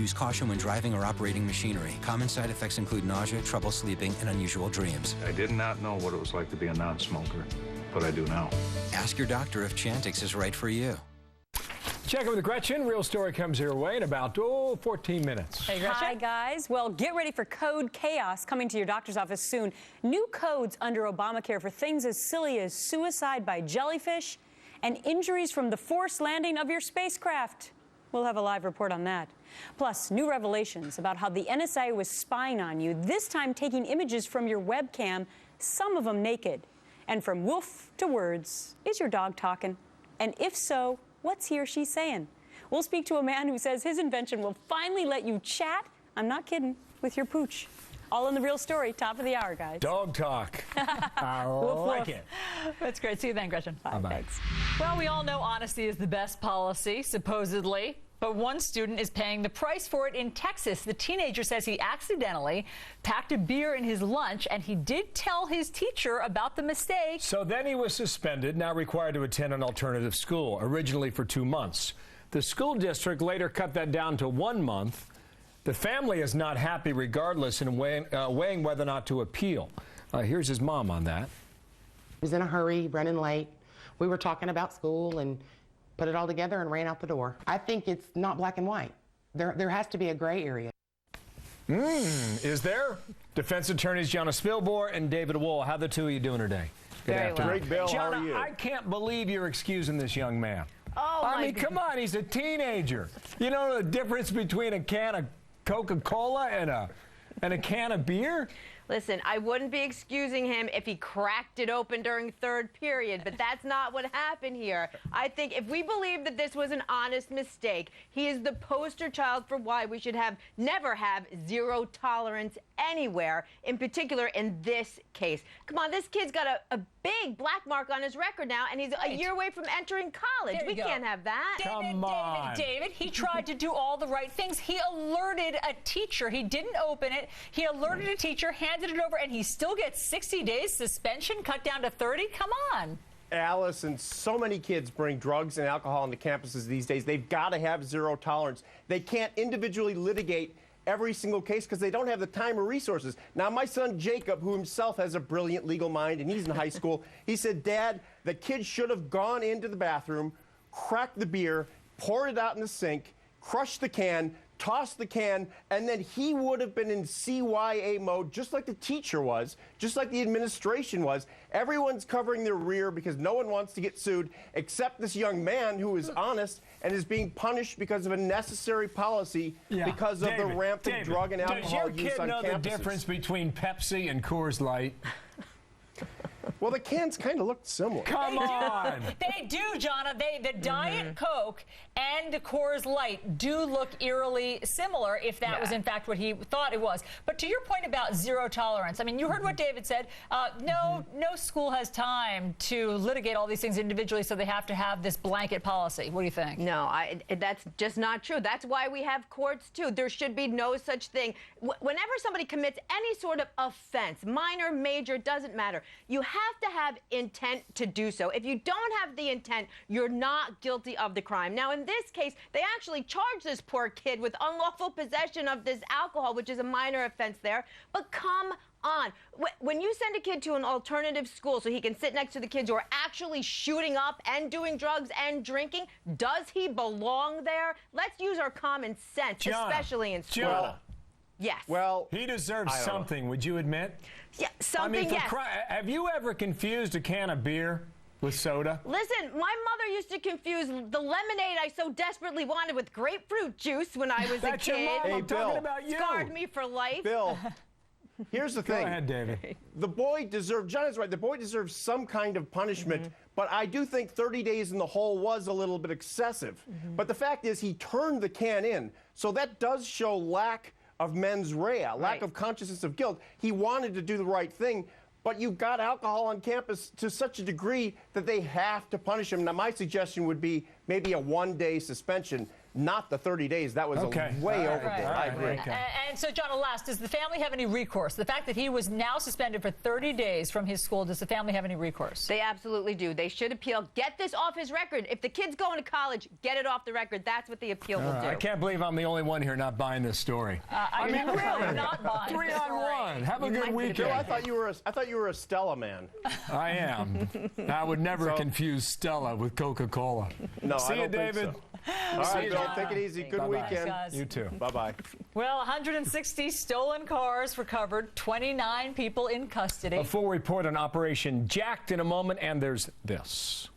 Use caution when driving or operating machinery. Common side effects include nausea, trouble sleeping, and unusual dreams. I did not know what it was like to be a non-smoker, but I do now. Ask your doctor if Chantix is right for you. Check in with Gretchen. Real story comes your way in about 14 minutes. Hey, Gretchen. Hi, guys. Well, get ready for code chaos coming to your doctor's office soon. New codes under Obamacare for things as silly as suicide by jellyfish and injuries from the forced landing of your spacecraft. We'll have a live report on that. Plus, new revelations about how the NSA was spying on you, this time taking images from your webcam, some of them naked. And from wolf to words, is your dog talking? And if so, what's he or she saying? We'll speak to a man who says his invention will finally let you chat, I'm not kidding, with your pooch. All in the real story, top of the hour, guys. Dog talk. I like it. That's great. See you then, Gretchen. Bye-bye. Thanks. Well, we all know honesty is the best policy, supposedly. But one student is paying the price for it in Texas. The teenager says he accidentally packed a beer in his lunch, and he did tell his teacher about the mistake. So then he was suspended, now required to attend an alternative school, originally for 2 months. The school district later cut that down to 1 month. The family is not happy regardless and weighing whether or not to appeal. Here's his mom on that. He was in a hurry, running late. We were talking about school and put it all together and ran out the door. I think it's not black and white. There has to be a gray area. Is there? Defense attorneys Jana Spilbor and David Wohl. How the two of you doing today? Good afternoon. Great, Bill. Jana, how are you? I can't believe you're excusing this young man. Oh, I mean, come on, he's a teenager. You know the difference between a can of Coca-Cola and a can of beer? Listen, I wouldn't be excusing him if he cracked it open during third period, but that's not what happened here. I think if we believe that this was an honest mistake, he is the poster child for why we should never have zero tolerance anywhere, in particular in this case. Come on, this kid's got a big black mark on his record now, and he's a year away from entering college. We can't have that. David, he tried to do all the right things. He alerted a teacher. He didn't open it. He alerted a teacher, handed it over, and he still gets 60 days suspension, cut down to 30? Come on. Alice, and so many kids bring drugs and alcohol onto campuses these days. They've got to have zero tolerance. They can't individually litigate every single case because they don't have the time or resources. Now, my son Jacob, who himself has a brilliant legal mind, and he's in high school, he said, Dad, the kid should have gone into the bathroom, cracked the beer, poured it out in the sink, crushed the can, tossed the can, and then he would have been in CYA mode, just like the teacher was, just like the administration was. Everyone's covering their rear because no one wants to get sued, except this young man who is honest and is being punished because of a necessary policy because of the rampant drug and alcohol use on campuses. Does your kid know the difference between Pepsi and Coors Light? Well, the cans kind of looked similar. Come on. They do, Jana. The Diet Coke and the Coors Light do look eerily similar if that was, in fact, what he thought it was. But to your point about zero tolerance, I mean, you heard what David said. No school has time to litigate all these things individually, so they have to have this blanket policy. What do you think? No, that's just not true. That's why we have courts, too. There should be no such thing. Whenever somebody commits any sort of offense, minor, major, doesn't matter, you have to have intent to do so. If you don't have the intent, you're not guilty of the crime. Now, in this case, they actually charged this poor kid with unlawful possession of this alcohol, which is a minor offense there. But come on. When you send a kid to an alternative school so he can sit next to the kids who are actually shooting up and doing drugs and drinking, does he belong there? Let's use our common sense, especially in school. Yes. Well, he deserves something, would you admit? Yeah, something, yes. Have you ever confused a can of beer with soda? Listen, my mother used to confuse the lemonade I so desperately wanted with grapefruit juice when I was a kid. Your mom. Hey, I'm talking about you. Scarred me for life. Bill, here's the thing. Go ahead, David. The boy deserves, John is right, the boy deserves some kind of punishment, but I do think 30 days in the hole was a little bit excessive. But the fact is he turned the can in, so that does show lack of mens rea, lack of consciousness of guilt. He wanted to do the right thing, but you've got alcohol on campus to such a degree that they have to punish him. Now, my suggestion would be maybe a one-day suspension. not the 30 days. That was Okay. way All right. overboard. All I right. agree. Okay. And so, John, last, does the family have any recourse? The fact that he was now suspended for 30 days from his school, does the family have any recourse? They absolutely do. They should appeal. Get this off his record. If the kid's going to college, get it off the record. That's what the appeal will do. I can't believe I'm the only one here not buying this story. I mean, really, not buying 3 this on story. 1. Have a good weekend. Bill, I thought you were a Stella man. I am. I would never confuse Stella with Coca-Cola. No, See I don't you, David. think so. All right, Bill, take it easy. Good Bye-bye. weekend. Guys. You too. Bye-bye. Well, 160 stolen cars recovered, 29 people in custody. A full report on Operation Jacked in a moment, and there's this.